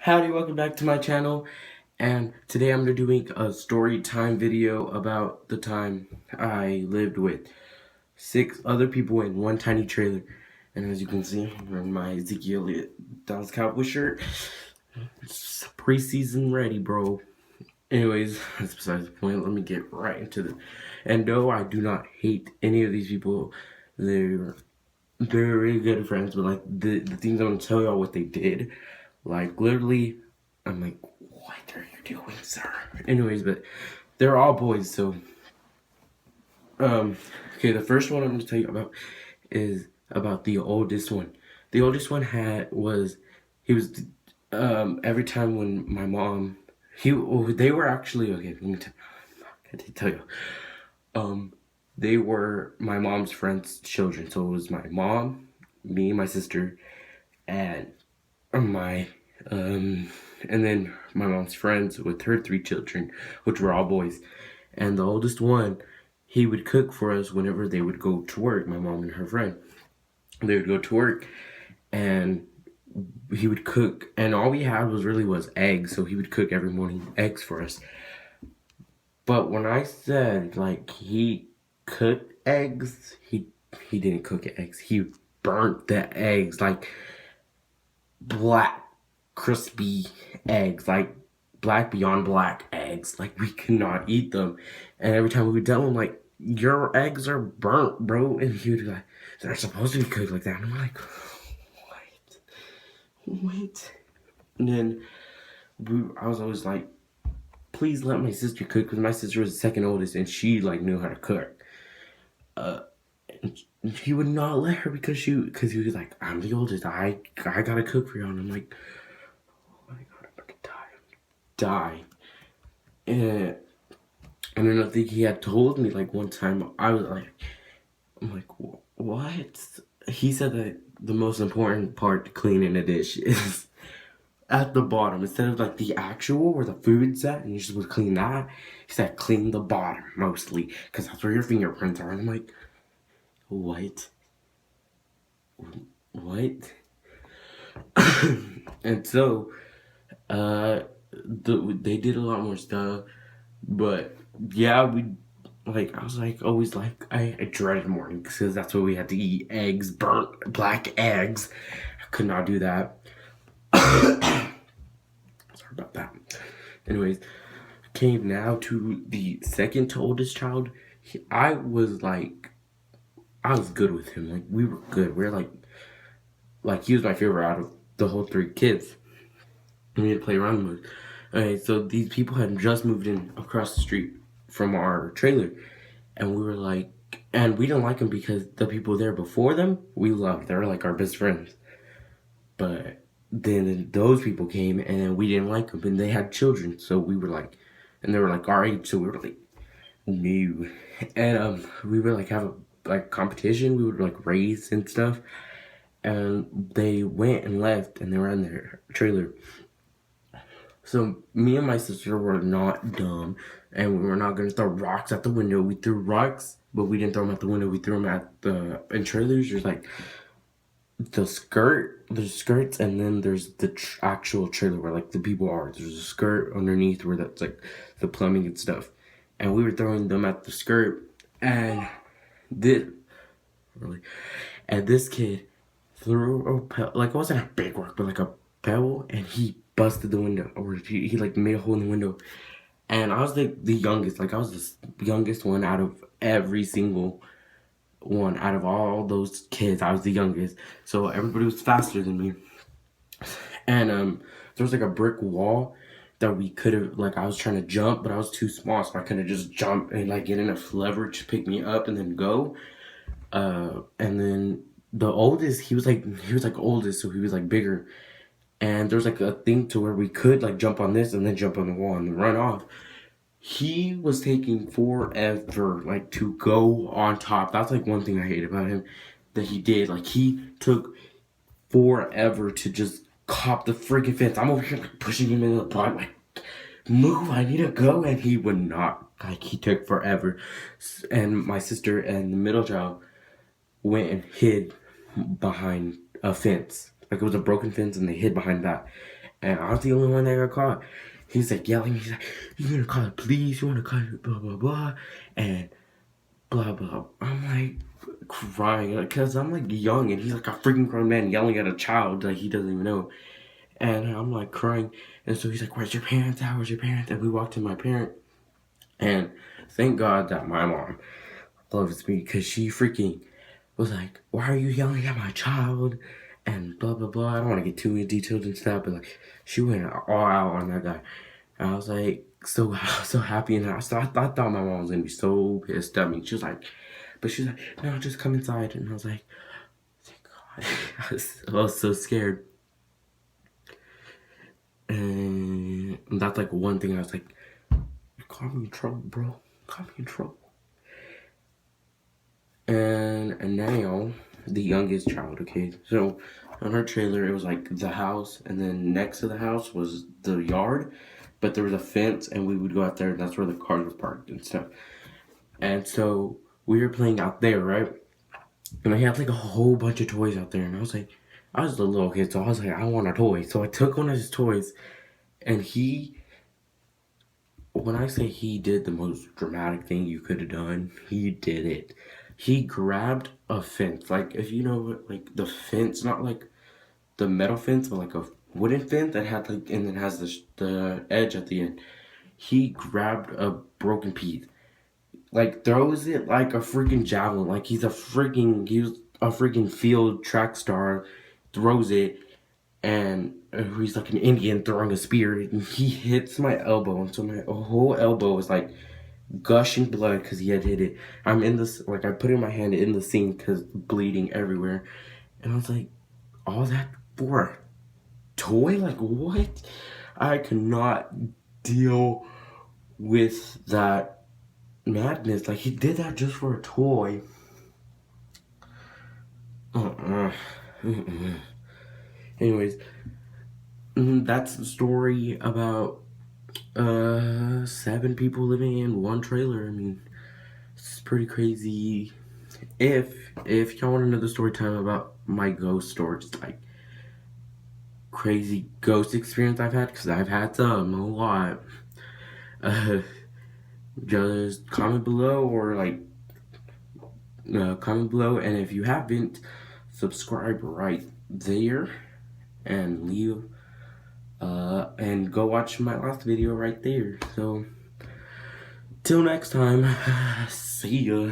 Howdy, welcome back to my channel, and today I'm doing a story time video about the time I lived with 6 other people in one tiny trailer. And as you can see, I'm wearing my Ezekiel Dallas Cowboy shirt. It's preseason ready, bro. Anyways, that's besides the point. Let me get right into it. And no, I do not hate any of these people. They're really good friends, but like the things I'm gonna tell y'all what they did, like literally, I'm like, what are you doing, sir? Anyways, but they're all boys, so okay. The first one I'm gonna tell you about is about the oldest one. The oldest one he was every time when my mom they were actually okay. I did tell you. They were my mom's friend's children. So it was my mom, me, my sister, and my and then my mom's friends with her 3 children, which were all boys. And the oldest one, he would cook for us whenever they would go to work, my mom and her friend. They would go to work and he would cook, and all we had was eggs, so he would cook every morning eggs for us. But when I said like he cooked eggs, he didn't cook eggs. He burnt the eggs, like black crispy eggs, like black beyond black eggs. Like we could not eat them. And every time we would tell him like, your eggs are burnt, bro. And he would be like, they're supposed to be cooked like that. And I'm like, wait. And then I was always like, please let my sister cook, because my sister was the second oldest and she like knew how to cook. And he would not let her because he was like, I'm the oldest. I gotta cook for y'all. And I'm like, oh my god, I'm about to die. And then I think he had told me like one time, I'm like, what? He said that the most important part to cleaning a dish is at the bottom, instead of like the actual where the food's at and you just would clean that. He said clean the bottom mostly, because that's where your fingerprints are. And I'm like, what? And so they did a lot more stuff, but yeah, I was like always like I dreaded mornings because that's what we had to eat: eggs, burnt black eggs. I could not do that. Sorry about that. Anyways, came now to the second to oldest child. I was good with him. Like we were good. We are like he was my favorite out of the whole 3 kids. We had to play around with. Okay, so these people had just moved in across the street from our trailer, and we were like, and we didn't like them because the people there before them we loved. They were like our best friends. But then those people came and we didn't like them, and they had children, so we were like, and they were like our age, so we were like, no. And we would like have a like competition. We would like race and stuff, and they went and left, and they were in their trailer. So me and my sister were not dumb, and we were not gonna throw rocks at the window. We threw rocks, but we didn't throw them at the window. We threw them at the in trailers. There's like there's skirts, and then there's the actual trailer where like the people are. There's a skirt underneath where that's like the plumbing and stuff, and we were throwing them at the skirt, and this really, and this kid threw a pebble, like it wasn't a big rock, but like a pebble, and he busted the window, or he like made a hole in the window. And I was the youngest, like I was the youngest one out of every single one. Out of all those kids, I was the youngest, so everybody was faster than me. And there was like a brick wall that we could have, like I was trying to jump, but I was too small, so I couldn't just jump and like get enough leverage to pick me up and then go. And then the oldest, he was like oldest, so he was like bigger. And there was like a thing to where we could like jump on this and then jump on the wall and run off. He was taking forever like to go on top. That's like one thing I hate about him that he did. Like he took forever to just cop the freaking fence. I'm over here like pushing him in the butt, like, move, I need to go. And he would not. Like he took forever. And my sister and the middle child went and hid behind a fence. Like it was a broken fence, and they hid behind that. and I was the only one that got caught. He's like yelling, he's like, "You gonna call the police? You wanna call it blah blah blah," and blah blah. I'm like crying because I'm like young and he's like a freaking grown man yelling at a child like he doesn't even know. And I'm like crying, and so he's like, "Where's your parents at? Where's your parents?" And we walked to my parent, and thank God that my mom loves me because she freaking was like, "Why are you yelling at my child?" And blah blah blah. I don't want to get too detailed and stuff, but like she went all out on that guy. And I was like so happy, and I thought my mom was gonna be so pissed at me. She was like, but she's like, "No, just come inside." And I was like, thank God. I was so scared. And that's like one thing I was like, "You caught me in trouble, bro. You caught me in trouble." And now the youngest child, okay? So on our trailer it was like the house, and then next to the house was the yard, but there was a fence and we would go out there and that's where the cars were parked and stuff. And so we were playing out there, right? And I had like a whole bunch of toys out there, and I was like, I was a little kid, so I was like, I want a toy. So I took one of his toys, and when I say he did the most dramatic thing you could have done, he did it. He grabbed a fence, like if you know, like the fence, not like the metal fence, but like a wooden fence that had like, and then has the edge at the end. He grabbed a broken piece, like throws it like a freaking javelin, like he was a freaking field track star, throws it, and he's like an Indian throwing a spear, and he hits my elbow, and so my whole elbow was like gushing blood because he had hit it. I'm in this, like I put in my hand in the sink because bleeding everywhere, and I was like, all that for a toy? Like what? I could not deal with that madness. Like he did that just for a toy. Uh-uh. Anyways, that's the story about 7 people living in one trailer. I mean, it's pretty crazy. If y'all want to know the story time about my ghost story, just like crazy ghost experience I've had, because I've had some, a lot. Uh, just comment below, or like comment below, and if you haven't, subscribe right there and leave and go watch my last video right there. So till next time, see ya.